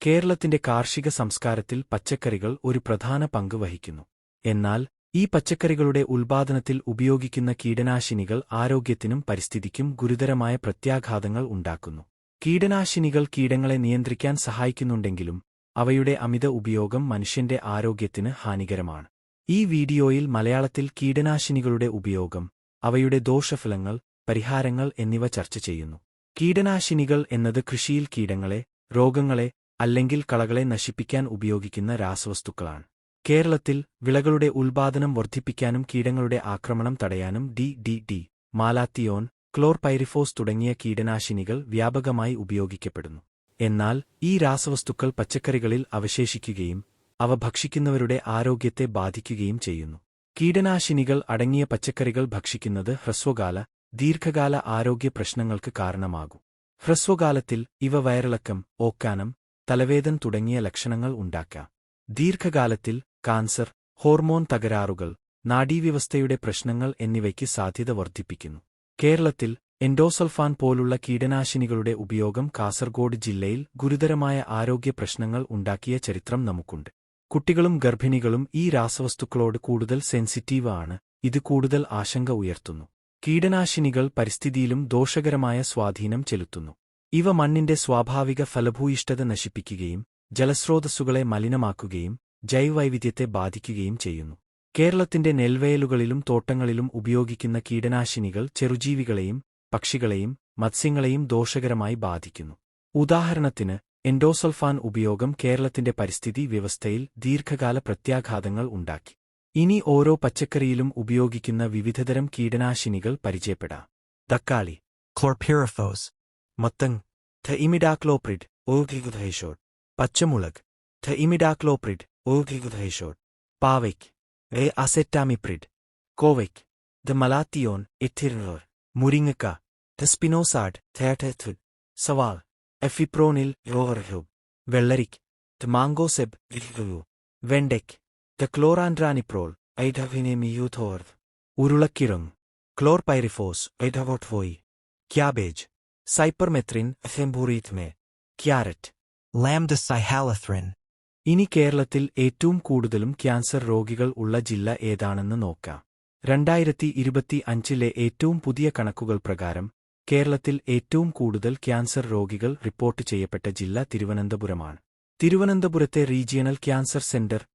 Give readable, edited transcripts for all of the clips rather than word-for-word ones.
കേരളത്തിന്റെ കാർഷിക സംസ്കാരത്തിൽ പച്ചക്കറികൾ ഒരു പ്രധാന പങ്ക് വഹിക്കുന്നു. എന്നാൽ ഈ പച്ചക്കറികളുടെ ഉൽപാദനത്തിൽ ഉപയോഗിക്കുന്ന കീടനാശിനികൾ ആരോഗ്യത്തിനും പരിസ്ഥിതിക്കും ഗുരുതരമായ പ്രത്യാഘാതങ്ങൾ ഉണ്ടാക്കുന്നു. കീടനാശിനികൾ കീടങ്ങളെ നിയന്ത്രിക്കാൻ സഹായിക്കുന്നുണ്ടെങ്കിലും അവയുടെ അമിത ഉപയോഗം മനുഷ്യന്റെ ആരോഗ്യത്തിന് ഹാനികരമാണ്. ഈ വീഡിയോയിൽ മലയാളത്തിൽ കീടനാശിനികളുടെ ഉപയോഗം, അവയുടെ ദോഷഫലങ്ങൾ, പരിഹാരങ്ങൾ എന്നിവ ചർച്ച ചെയ്യുന്നു. കീടനാശിനികൾ എന്നത് കൃഷിയിൽ കീടങ്ങളെ, രോഗങ്ങളെ അല്ലെങ്കിൽ കളകളെ നശിപ്പിക്കാൻ ഉപയോഗിക്കുന്ന രാസവസ്തുക്കളാണ്. കേരളത്തിൽ വിളകളുടെ ഉൽപാദനം വർദ്ധിപ്പിക്കാനും കീടങ്ങളുടെ ആക്രമണം തടയാനും DDT, മാലാത്തിയോൻ, ക്ലോർപൈറിഫോസ് തുടങ്ങിയ കീടനാശിനികൾ വ്യാപകമായി ഉപയോഗിക്കപ്പെടുന്നു. എന്നാൽ ഈ രാസവസ്തുക്കൾ പച്ചക്കറികളിൽ അവശേഷിക്കുകയും അവ ഭക്ഷിക്കുന്നവരുടെ ആരോഗ്യത്തെ ബാധിക്കുകയും ചെയ്യുന്നു. കീടനാശിനികൾ അടങ്ങിയ പച്ചക്കറികൾ ഭക്ഷിക്കുന്നത് ഹ്രസ്വകാല, ദീർഘകാല ആരോഗ്യ പ്രശ്നങ്ങൾക്ക് കാരണമാകും. ഹ്രസ്വകാലത്തിൽ ഇവ വയറിളക്കം, ഓക്കാനം, തലവേദന തുടങ്ങിയ ലക്ഷണങ്ങൾ ഉണ്ടാക്കാം. ദീർഘകാലത്തിൽ കാൻസർ, ഹോർമോൺ തകരാറുകൾ, നാഡീവ്യവസ്ഥയുടെ പ്രശ്നങ്ങൾ എന്നിവയ്ക്ക് സാധ്യത വർദ്ധിപ്പിക്കുന്നു. കേരളത്തിൽ എൻഡോസൾഫാൻ പോലുള്ള കീടനാശിനികളുടെ ഉപയോഗം കാസർഗോഡ് ജില്ലയിൽ ഗുരുതരമായ ആരോഗ്യ പ്രശ്നങ്ങൾ ഉണ്ടാക്കിയ ചരിത്രം നമുക്കുണ്ട്. കുട്ടികളും ഗർഭിണികളും ഈ രാസവസ്തുക്കളോട് കൂടുതൽ സെൻസിറ്റീവ് ആണ്. ഇത് കൂടുതൽ ആശങ്ക ഉയർത്തുന്നു. കീടനാശിനികൾ പരിസ്ഥിതിയിലും ദോഷകരമായ സ്വാധീനം ചെലുത്തുന്നു. ഇവ മണ്ണിന്റെ സ്വാഭാവിക ഫലഭൂയിഷ്ഠത നശിപ്പിക്കുകയും ജലസ്രോതസ്സുകളെ മലിനമാക്കുകയും ജൈവവൈവിധ്യത്തെ ബാധിക്കുകയും ചെയ്യുന്നു. കേരളത്തിന്റെ നെൽവയലുകളിലും തോട്ടങ്ങളിലും ഉപയോഗിക്കുന്ന കീടനാശിനികൾ ചെറുജീവികളെയും പക്ഷികളെയും മത്സ്യങ്ങളെയും ദോഷകരമായി ബാധിക്കുന്നു. ഉദാഹരണത്തിന്, എൻഡോസൾഫാൻ ഉപയോഗം കേരളത്തിന്റെ പരിസ്ഥിതി വ്യവസ്ഥയിൽ ദീർഘകാല പ്രത്യാഘാതങ്ങൾ ഉണ്ടാക്കി. ഇനി ഓരോ പച്ചക്കറിയിലും ഉപയോഗിക്കുന്ന വിവിധതരം കീടനാശിനികൾ പരിചയപ്പെടാം. തക്കാളി, Chlorpyrifos. മത്തങ്, ഇമിഡാക്ലോപ്രിഡ്, ഓർഗിഗുധൈഷോഡ്. പച്ചമുളക്, ഇമിഡാക്ലോപ്രിഡ്, ഓർഗിഗുധൈഷോഡ്. പാവയ്ക്ക്, അസെറ്റാമിപ്രിഡ്. കോവയ്ക്ക്, മലാത്തിയോൺ, എഥിർനോർ. മുരിങ്ങക്ക, സ്പിനോസാഡ്, തേറ്റെഥുഡ്. സവാൾ, എഫിപ്രോണിൽ, യോർഹ്യൂബ്. വെള്ളരിക്ക്, മാംഗോസെബ്, വെണ്ടയ്ക്ക്, ക്ലോറാൻഡ്രാനിപ്രോൾ, ഐഡവിനെമിയൂഥോർവ്. ഉരുളക്കിഴങ്ങ്, ക്ലോർപൈറിഫോസ്, ഐഡവോട്ട്വോയി. ക്യാബേജ്, സൈപ്പർമെത്രിൻ, ഫെംബൂറിത്മെ. Carrot, Lambda-cyhalothrin. ഇനി കേരളത്തിൽ ഏറ്റവും കൂടുതലും ക്യാൻസർ രോഗികൾ ഉള്ള ജില്ല ഏതാണെന്ന് നോക്കാം. 2025 ഏറ്റവും പുതിയ കണക്കുകൾ പ്രകാരം കേരളത്തിൽ ഏറ്റവും കൂടുതൽ ക്യാൻസർ രോഗികൾ റിപ്പോർട്ട് ചെയ്യപ്പെട്ട ജില്ല തിരുവനന്തപുരമാണ്. തിരുവനന്തപുരത്തെ റീജിയണൽ ക്യാൻസർ സെന്റർ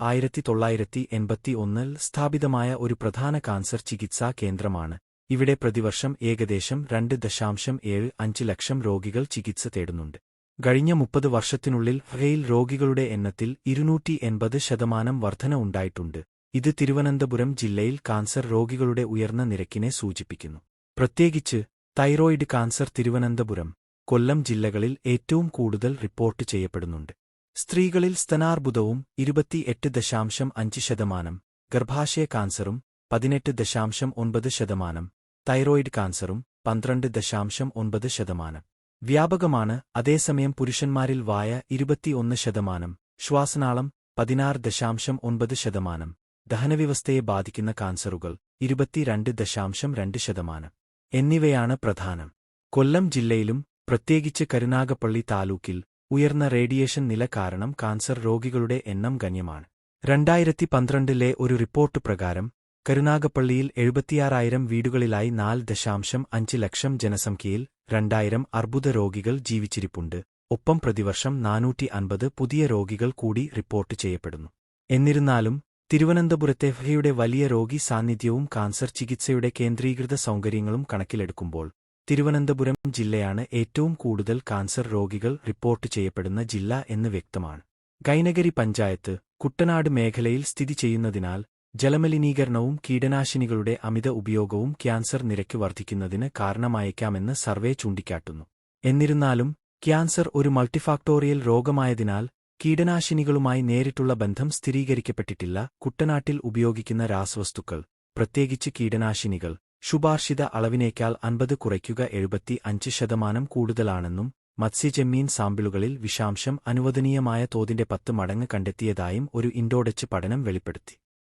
1981 സ്ഥാപിതമായ ഒരു പ്രധാന കാൻസർ ചികിത്സാ കേന്ദ്രമാണ്. ഇവിടെ പ്രതിവർഷം ഏകദേശം 2.75 ലക്ഷം രോഗികൾ ചികിത്സ തേടുന്നുണ്ട്. കഴിഞ്ഞ 30 വർഷത്തിനുള്ളിൽ യിൽ രോഗികളുടെ എണ്ണത്തിൽ 280% വർധന ഉണ്ടായിട്ടുണ്ട്. ഇത് തിരുവനന്തപുരം ജില്ലയിൽ കാൻസർ രോഗികളുടെ ഉയർന്ന നിരക്കിനെ സൂചിപ്പിക്കുന്നു. പ്രത്യേകിച്ച് തൈറോയിഡ് കാൻസർ തിരുവനന്തപുരം, കൊല്ലം ജില്ലകളിൽ ഏറ്റവും കൂടുതൽ റിപ്പോർട്ട് ചെയ്യപ്പെടുന്നുണ്ട്. സ്ത്രീകളിൽ സ്തനാർബുദവും 28.5%, ഗർഭാശയ കാൻസറും 18.9%, തൈറോയിഡ് കാൻസറും 12.9%. വ്യാപകമാണ്. അതേസമയം പുരുഷന്മാരിൽ വായ 21%, ശ്വാസനാളം 16.9%, ദഹനവ്യവസ്ഥയെ ബാധിക്കുന്ന കാൻസറുകൾ 22.2% എന്നിവയാണ് പ്രധാനം. കൊല്ലം ജില്ലയിലും പ്രത്യേകിച്ച് കരുനാഗപ്പള്ളി താലൂക്കിൽ ഉയർന്ന റേഡിയേഷൻ നില കാരണം കാൻസർ രോഗികളുടെ എണ്ണം ഗണ്യമാണ്. 2012 ഒരു റിപ്പോർട്ട് പ്രകാരം കരുനാഗപ്പള്ളിയിൽ 76,000 വീടുകളിലായി 4.5 ലക്ഷം ജനസംഖ്യയിൽ 2,000 അർബുദ രോഗികൾ ജീവിച്ചിരിപ്പുണ്ട്. ഒപ്പം പ്രതിവർഷം 450 പുതിയ രോഗികൾ കൂടി റിപ്പോർട്ട് ചെയ്യപ്പെടുന്നു. എന്നിരുന്നാലും തിരുവനന്തപുരത്തെ യുടെ വലിയ രോഗി സാന്നിധ്യവും കാൻസർ ചികിത്സയുടെ കേന്ദ്രീകൃത സൗകര്യങ്ങളും കണക്കിലെടുക്കുമ്പോൾ തിരുവനന്തപുരം ജില്ലയാണ് ഏറ്റവും കൂടുതൽ കാൻസർ രോഗികൾ റിപ്പോർട്ട് ചെയ്യപ്പെടുന്ന ജില്ല എന്ന് വ്യക്തമാണ്. ഗൈനഗരി പഞ്ചായത്ത് കുട്ടനാട് മേഖലയിൽ സ്ഥിതി ചെയ്യുന്നതിനാൽ ജലമലിനീകരണവും കീടനാശിനികളുടെ അമിത ഉപയോഗവും ക്യാൻസർ നിരക്ക് വർദ്ധിക്കുന്നതിന് കാരണമായേക്കാമെന്ന് സർവേ ചൂണ്ടിക്കാട്ടുന്നു. എന്നിരുന്നാലും ക്യാൻസർ ഒരു മൾട്ടിഫാക്ടോറിയൽ രോഗമായതിനാൽ കീടനാശിനികളുമായി നേരിട്ടുള്ള ബന്ധം സ്ഥിരീകരിക്കപ്പെട്ടിട്ടില്ല. കുട്ടനാട്ടിൽ ഉപയോഗിക്കുന്ന രാസവസ്തുക്കൾ, പ്രത്യേകിച്ച് കീടനാശിനികൾ, ശുപാർശിത അളവിനേക്കാൾ 50 കുറയ്ക്കുക 75% കൂടുതലാണെന്നും മത്സ്യജെമ്മീൻ സാമ്പിളുകളിൽ വിഷാംശം അനുവദനീയമായ തോതിന്റെ 10 മടങ്ങ് കണ്ടെത്തിയതായും ഒരു ഇൻഡോഡച്ച് പഠനം വെളിപ്പെടുത്തി.